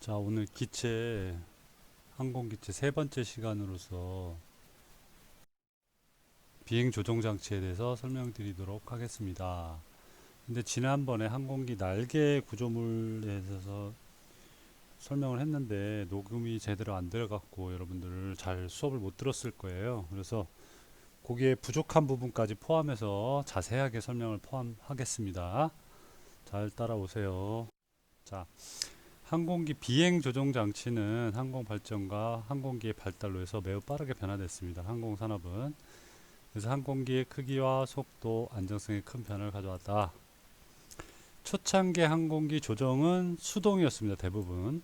자, 오늘 항공기체 세 번째 시간으로서 비행 조종 장치에 대해서 설명드리도록 하겠습니다. 근데 지난번에 항공기 날개 구조물에 대해서 설명을 했는데 녹음이 제대로 안 들어갔고 여러분들 잘 수업을 못 들었을 거예요. 그래서 거기에 부족한 부분까지 포함해서 자세하게 설명을 포함하겠습니다. 잘 따라오세요. 자, 항공기 비행 조종 장치는 항공 발전과 항공기의 발달로 해서 매우 빠르게 변화됐습니다. 항공 산업은. 그래서 항공기의 크기와 속도, 안정성에 큰 변화를 가져왔다. 초창기 항공기 조종은 수동이었습니다. 대부분.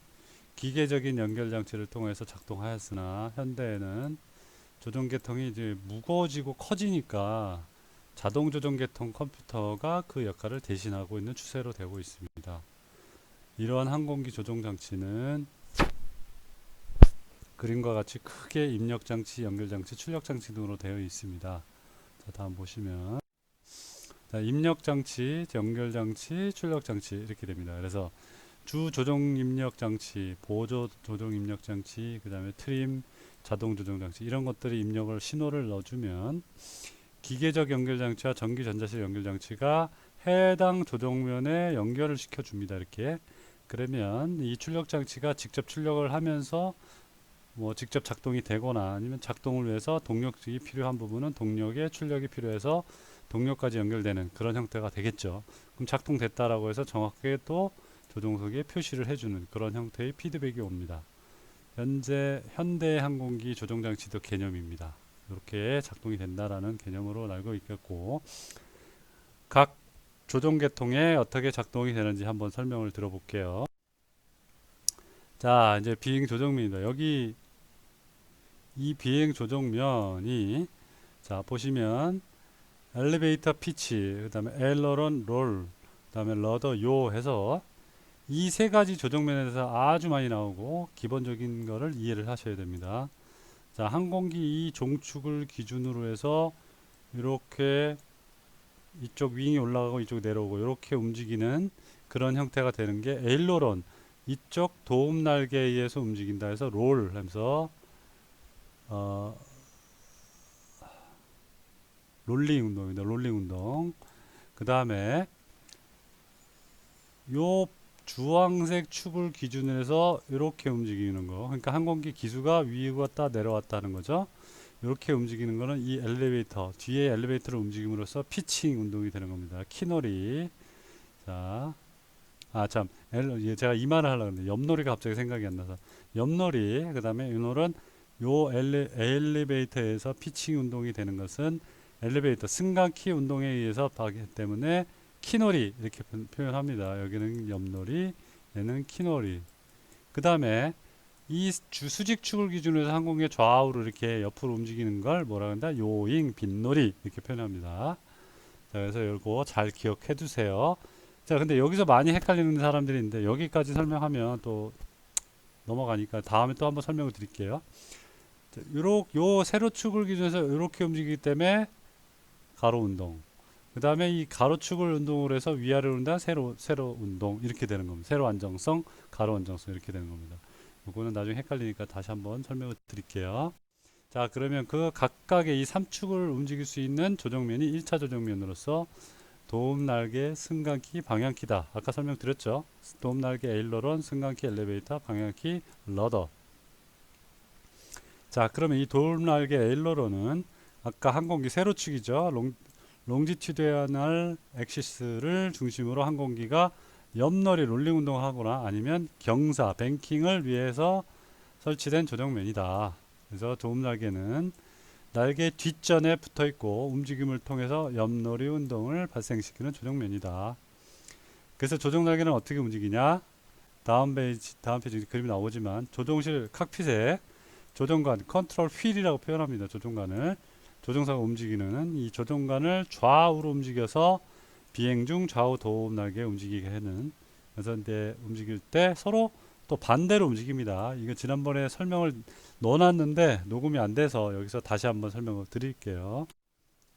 기계적인 연결 장치를 통해서 작동하였으나 현대에는 조종 계통이 이제 무거워지고 커지니까 자동 조종 계통 컴퓨터가 그 역할을 대신하고 있는 추세로 되고 있습니다. 이러한 항공기 조종 장치는 그림과 같이 크게 입력장치, 연결장치, 출력장치 등으로 되어 있습니다. 자, 다음 보시면 자, 입력장치, 연결장치, 출력장치 이렇게 됩니다. 그래서 주 조종 입력장치, 보조 조종 입력장치, 그 다음에 트림, 자동 조종장치 이런 것들이 입력을 신호를 넣어주면 기계적 연결장치와 전기 전자식 연결장치가 해당 조종면에 연결을 시켜줍니다. 이렇게 그러면 이 출력장치가 직접 출력을 하면서 뭐 직접 작동이 되거나 아니면 작동을 위해서 동력이 필요한 부분은 동력에 출력이 필요해서 동력까지 연결되는 그런 형태가 되겠죠. 그럼 작동됐다라고 해서 정확하게 또 조종석에 표시를 해주는 그런 형태의 피드백이 옵니다. 현대 항공기 조종장치도 개념입니다. 이렇게 작동이 된다라는 개념으로 알고 있겠고 각 조종 계통에 어떻게 작동이 되는지 한번 설명을 들어볼게요. 자, 이제 비행 조종면입니다. 여기 이 비행 조종면이 자 보시면 엘리베이터 피치, 그 다음에 에일러런 롤, 그 다음에 러더 요 해서 이 세 가지 조종면에 대해서 아주 많이 나오고 기본적인 거를 이해를 하셔야 됩니다. 자, 항공기 이 종축을 기준으로 해서 이렇게 이쪽 윙이 올라가고 이쪽 내려오고 이렇게 움직이는 그런 형태가 되는 게 에일러런, 이쪽 도움 날개에 의해서 움직인다 해서 롤 하면서 어, 롤링 운동입니다. 롤링 운동. 그 다음에 요 주황색 축을 기준으로 해서 이렇게 움직이는 거. 그러니까 항공기 기수가 위에 왔다 내려왔다 하는 거죠. 이렇게 움직이는 거는 이 엘리베이터, 뒤에 엘리베이터를 움직임으로써 피칭 운동이 되는 겁니다. 키놀이. 자, 제가 이 말을 하려고 했는데 옆놀이가 갑자기 생각이 안 나서 옆놀이. 그 다음에 이 놀은 요 엘리베이터에서 피칭 운동이 되는 것은 엘리베이터 승강키 운동에 의해서 하기 때문에 키놀이 이렇게 표현합니다. 여기는 옆놀이, 얘는 키놀이. 그 다음에 이 수직축을 기준으로 해서 항공기의 좌우로 이렇게 옆으로 움직이는 걸 뭐라 한다? 요잉, 빗놀이 이렇게 표현합니다. 자, 그래서 이거 잘 기억해 두세요. 자, 근데 여기서 많이 헷갈리는 사람들이 있는데 여기까지 설명하면 또 넘어가니까 다음에 또 한번 설명을 드릴게요. 자, 요 세로축을 기준해서 이렇게 움직이기 때문에 가로 운동. 그 다음에 이 가로축을 운동을 해서 위아래로 운다 세로 운동 이렇게 되는 겁니다. 세로 안정성, 가로 안정성 이렇게 되는 겁니다. 이거는 나중에 헷갈리니까 다시 한번 설명을 드릴게요. 자, 그러면 그 각각의 이 3축을 움직일 수 있는 조정면이 1차 조정면으로서 도움 날개, 승강키, 방향키다. 아까 설명드렸죠. 도움 날개, 에일러런, 승강키, 엘리베이터, 방향키, 러더. 자, 그러면 이 도움 날개, 에일러런은 아까 항공기 세로축이죠. 롱지튜디널 엑시스를 중심으로 항공기가 옆놀이 롤링 운동을 하거나 아니면 경사, 뱅킹을 위해서 설치된 조정면이다. 그래서 도움 날개는 날개 뒷전에 붙어 있고 움직임을 통해서 옆놀이 운동을 발생시키는 조정면이다. 그래서 조정 날개는 어떻게 움직이냐? 다음 페이지 그림이 나오지만 조종실 칵핏에 조종관, 컨트롤 휠이라고 표현합니다. 조종관을. 조종사가 움직이는 이 조종관을 좌우로 움직여서 비행 중 좌우 도움 날개 움직이게 하는. 그래서 이제 움직일 때 서로 또 반대로 움직입니다. 이거 지난번에 설명을 넣어놨는데 녹음이 안 돼서 여기서 다시 한번 설명을 드릴게요.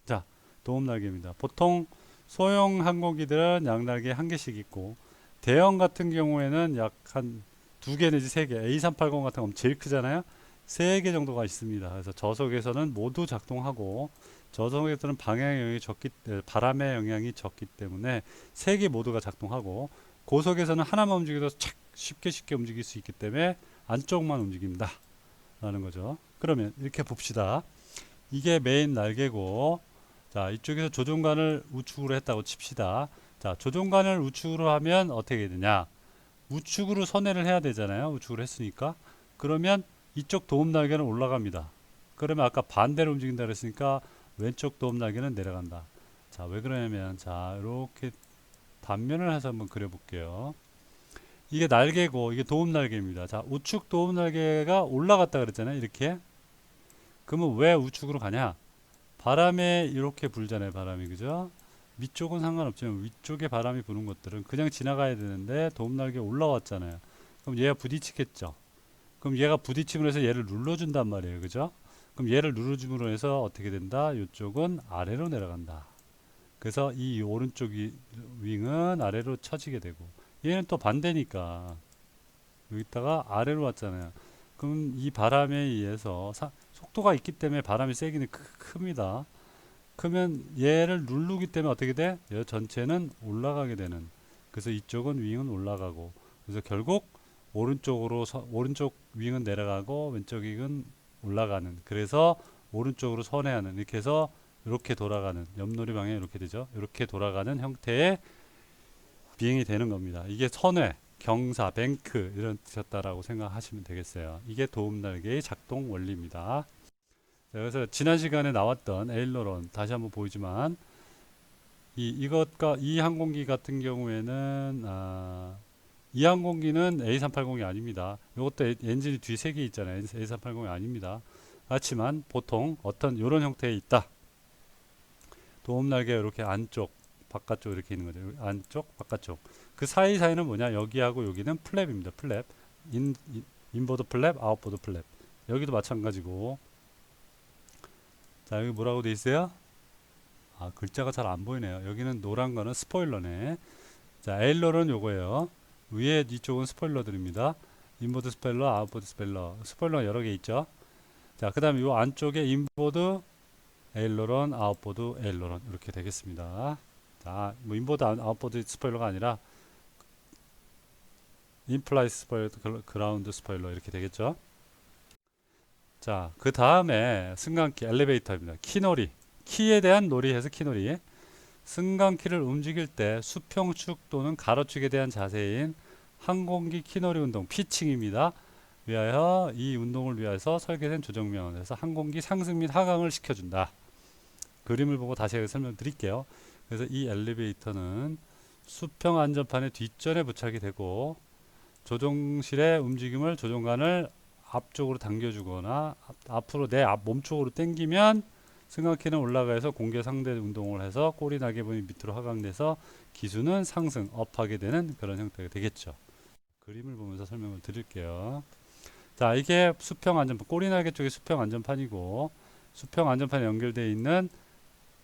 자, 도움 날개입니다. 보통 소형 항공기들은 양날개 한 개씩 있고 대형 같은 경우에는 약 한 두 개 내지 세 개, A380 같은 건 제일 크잖아요. 세 개 정도가 있습니다. 그래서 저속에서는 모두 작동하고 저속에서는 바람의 영향이 적기 때문에 세 개 모두가 작동하고 고속에서는 하나만 움직여도 착 쉽게 움직일 수 있기 때문에 안쪽만 움직인다 라는 거죠. 그러면 이렇게 봅시다. 이게 메인 날개고, 자 이쪽에서 조종관을 우측으로 했다고 칩시다. 자 조종관을 우측으로 하면 어떻게 되냐, 우측으로 선회를 해야 되잖아요. 우측으로 했으니까. 그러면 이쪽 도움 날개는 올라갑니다. 그러면 아까 반대로 움직인다 그랬으니까 왼쪽 도움 날개는 내려간다. 자 왜 그러냐면, 자 이렇게 단면을 해서 한번 그려 볼게요. 이게 날개고 이게 도움 날개입니다. 자 우측 도움 날개가 올라갔다 그랬잖아요. 이렇게. 그러면 왜 우측으로 가냐, 바람에 이렇게 불잖아요. 바람이, 그죠? 위쪽은 상관없지만 위쪽에 바람이 부는 것들은 그냥 지나가야 되는데 도움 날개 올라왔잖아요. 그럼 얘가 부딪히겠죠. 그럼 얘가 부딪힘으로 해서 얘를 눌러준단 말이에요. 그죠? 그럼 얘를 눌러줌으로 해서 어떻게 된다, 이쪽은 아래로 내려간다. 그래서 이 오른쪽 윙은 아래로 처지게 되고, 얘는 또 반대니까 여기다가 아래로 왔잖아요. 그럼 이 바람에 의해서 속도가 있기 때문에 바람이 세기는 큽니다. 그러면 얘를 누르기 때문에 어떻게 돼? 얘 전체는 올라가게 되는. 그래서 이쪽은 윙은 올라가고, 그래서 결국 오른쪽 윙은 내려가고 왼쪽 윙은 올라가는. 그래서 오른쪽으로 선회하는, 이렇게 해서 이렇게 돌아가는, 옆놀이 방향이 이렇게 되죠. 이렇게 돌아가는 형태의 비행이 되는 겁니다. 이게 선회, 경사, 뱅크 이런 뜻이었다라고 생각하시면 되겠어요. 이게 도움 날개의 작동 원리입니다. 그래서 지난 시간에 나왔던 에일러론 다시 한번 보이지만, 이것과 이 항공기 같은 경우에는 이 항공기는 A380이 아닙니다. 이것도 엔진이 뒤에 3개 있잖아요. A380이 아닙니다. 그렇지만 보통 어떤 이런 형태에 있다. 도움 날개 이렇게 안쪽, 바깥쪽 이렇게 있는 거죠. 안쪽, 바깥쪽. 그 사이사이는 뭐냐? 여기하고 여기는 플랩입니다. 플랩. 인보드 플랩, 아웃보드 플랩. 여기도 마찬가지고. 자, 여기 뭐라고 돼 있어요? 글자가 잘 안 보이네요. 여기는 노란 거는 스포일러네. 자, 에일러는 요거예요. 위에 이쪽은 스포일러들입니다. 인보드 스포일러, 아웃보드 스포일러. 스포일러가 여러 개 있죠. 자, 그 다음에 요 안쪽에 인보드 에일러런, 아웃보드 에일러런 이렇게 되겠습니다. 자, 뭐 인보드 아웃보드 스포일러가 아니라 인플라이 스포일러, 그라운드 스포일러 이렇게 되겠죠. 자, 그 다음에 승강키, 엘리베이터입니다. 키놀이, 키에 대한 놀이해서 키놀이. 승강키를 움직일 때 수평축 또는 가로축에 대한 자세인 항공기 키놀이 운동, 피칭입니다. 위하여 이 운동을 위해서 설계된 조정면에서 항공기 상승 및 하강을 시켜준다. 그림을 보고 다시 설명드릴게요. 그래서 이 엘리베이터는 수평 안전판의 뒷전에 부착이 되고, 조종실의 움직임을 조종관을 앞쪽으로 당겨주거나 앞으로 내 몸쪽으로 당기면 승강키는 올라가서 공개 상대 운동을 해서 꼬리 날개부분이 밑으로 하강돼서 기수는 상승, 업하게 되는 그런 형태가 되겠죠. 그림을 보면서 설명을 드릴게요. 자, 이게 수평 안전판, 꼬리 날개 쪽이 수평 안전판이고, 수평 안전판에 연결되어 있는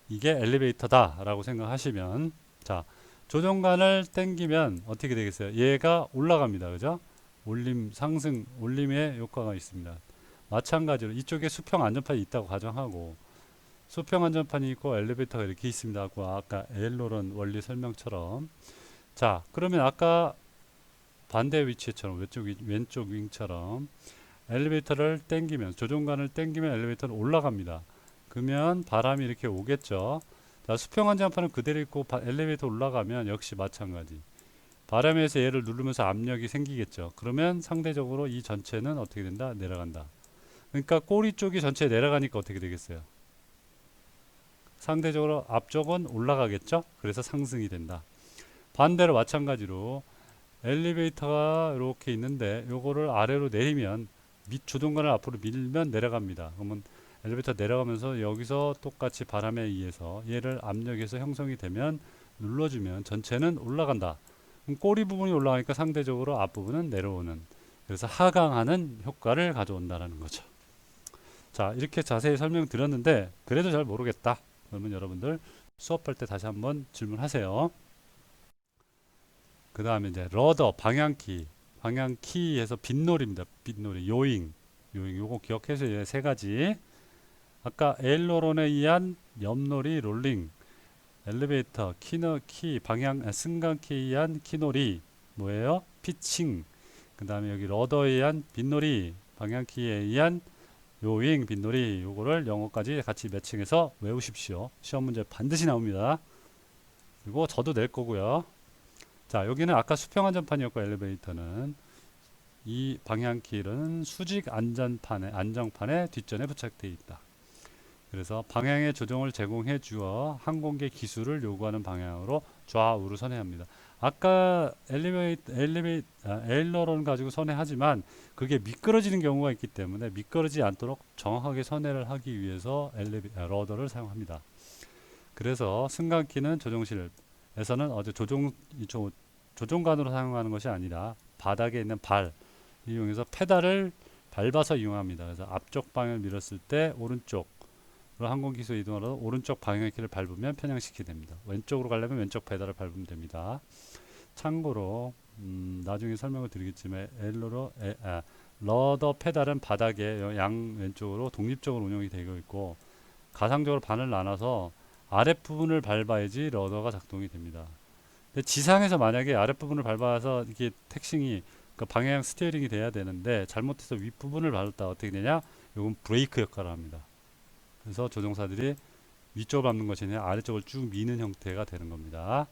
이게 엘리베이터다 라고 생각하시면, 자, 조종관을 당기면 어떻게 되겠어요? 얘가 올라갑니다. 그죠? 올림, 상승, 올림의 효과가 있습니다. 마찬가지로 이쪽에 수평 안전판이 있다고 가정하고, 수평 안전판이 있고 엘리베이터가 이렇게 있습니다 하고, 아까 에일러런 원리 설명처럼. 자, 그러면 아까 반대 위치처럼 왼쪽 윙처럼 엘리베이터를 당기면, 조종관을 당기면 엘리베이터는 올라갑니다. 그러면 바람이 이렇게 오겠죠. 자, 수평 안전판은 그대로 있고 엘리베이터 올라가면 역시 마찬가지. 바람에서 얘를 누르면서 압력이 생기겠죠. 그러면 상대적으로 이 전체는 어떻게 된다? 내려간다. 그러니까 꼬리 쪽이 전체 내려가니까 어떻게 되겠어요? 상대적으로 앞쪽은 올라가겠죠. 그래서 상승이 된다. 반대로 마찬가지로 엘리베이터가 이렇게 있는데 요거를 아래로 내리면, 밑 조종관을 앞으로 밀면 내려갑니다. 그러면 엘리베이터 내려가면서 여기서 똑같이 바람에 의해서 얘를 압력에서 형성이 되면 눌러주면 전체는 올라간다. 그럼 꼬리 부분이 올라가니까 상대적으로 앞부분은 내려오는, 그래서 하강하는 효과를 가져온다는 거죠. 자, 이렇게 자세히 설명드렸는데 그래도 잘 모르겠다. 그러면 여러분들 수업할 때 다시 한번 질문하세요. 그 다음에 이제 러더, 방향키. 방향키에서 빗놀이입니다. 빗놀이, 요잉, 요거 기억해서 이 세 가지. 아까 에일러론에 의한 옆놀이, 롤링, 엘리베이터, 키, 승강키에 의한 키놀이, 뭐예요? 피칭. 그 다음에 여기 러더에 의한 빗놀이, 방향키에 의한 요잉, 빗놀이. 요거를 영어까지 같이 매칭해서 외우십시오. 시험 문제 반드시 나옵니다. 그리고 저도 낼 거고요. 자, 여기는 아까 수평 안전판이었고, 엘리베이터는 이 방향키는 수직 안정판에 뒷전에 부착되어 있다. 그래서 방향의 조정을 제공해 주어 항공기 기술을 요구하는 방향으로 좌우로 선회합니다. 아까 에일러론 가지고 선회하지만 그게 미끄러지는 경우가 있기 때문에 미끄러지지 않도록 정확하게 선회를 하기 위해서 러더를 사용합니다. 그래서 승강키는 조종실에서는 조종관으로 사용하는 것이 아니라 바닥에 있는 발 이용해서 페달을 밟아서 이용합니다. 그래서 앞쪽 방향을 밀었을 때 오른쪽 항공기수 이동하러 오른쪽 방향키를 밟으면 편향시키게 됩니다. 왼쪽으로 가려면 왼쪽 페달을 밟으면 됩니다. 참고로 나중에 설명을 드리겠지만 러더 페달은 바닥에 양 왼쪽으로 독립적으로 운영이 되고 있고 가상적으로 반을 나눠서 아랫부분을 밟아야지 러더가 작동이 됩니다. 근데 지상에서 만약에 아랫부분을 밟아서 이게 택싱이 그 방향 스티어링이 돼야 되는데 잘못해서 윗부분을 밟았다 어떻게 되냐? 이건 브레이크 역할을 합니다. 그래서 조종사들이 위쪽을 밟는 것이 아니라 아래쪽을 쭉 미는 형태가 되는 겁니다.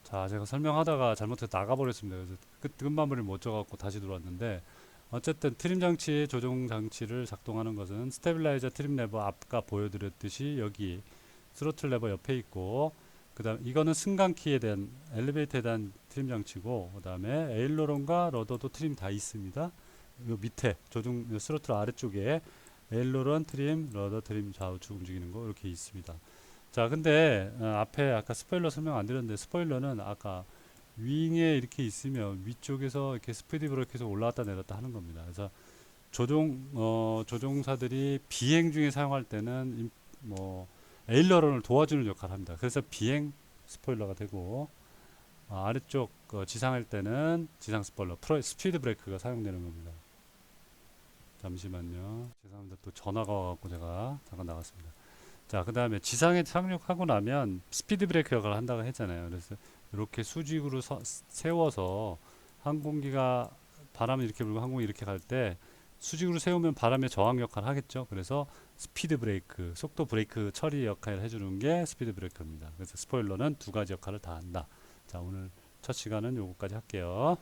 자, 제가 설명하다가 잘못해서 나가버렸습니다. 그래서 끝마무리를 못 져갖고 다시 들어왔는데 어쨌든 트림 장치, 조종 장치를 작동하는 것은 스테빌라이저 트림 레버 아까 보여드렸듯이 여기 스로틀 레버 옆에 있고 그 다음 이거는 승강키에 대한 엘리베이터에 대한 트림 장치고 그 다음에 에일러론과 러더도 트림 다 있습니다. 요 밑에 스로틀 아래쪽에 에일러론 트림, 러더 트림 좌우측 움직이는 거 이렇게 있습니다. 자, 근데 앞에 아까 스포일러 설명 안 드렸는데 스포일러는 아까 윙에 이렇게 있으면 위쪽에서 이렇게 스피드 브레이크에서 올라왔다 내렸다 하는 겁니다. 그래서 조종사들이 비행 중에 사용할 때는 에일러런을 도와주는 역할을 합니다. 그래서 비행 스포일러가 되고 아래쪽 지상할 때는 지상 스포일러, 스피드 브레이크가 사용되는 겁니다. 잠시만요. 죄송합니다. 또 전화가 와갖고 제가 잠깐 나갔습니다. 자, 그 다음에 지상에 착륙하고 나면 스피드 브레이크 역할을 한다고 했잖아요. 그래서 이렇게 수직으로 세워서 항공기가 바람이 이렇게 불고 항공이 이렇게 갈 때 수직으로 세우면 바람의 저항 역할을 하겠죠. 그래서 스피드 브레이크, 속도 브레이크 처리 역할을 해주는 게 스피드 브레이크입니다. 그래서 스포일러는 두 가지 역할을 다 한다. 자, 오늘 첫 시간은 요거까지 할게요.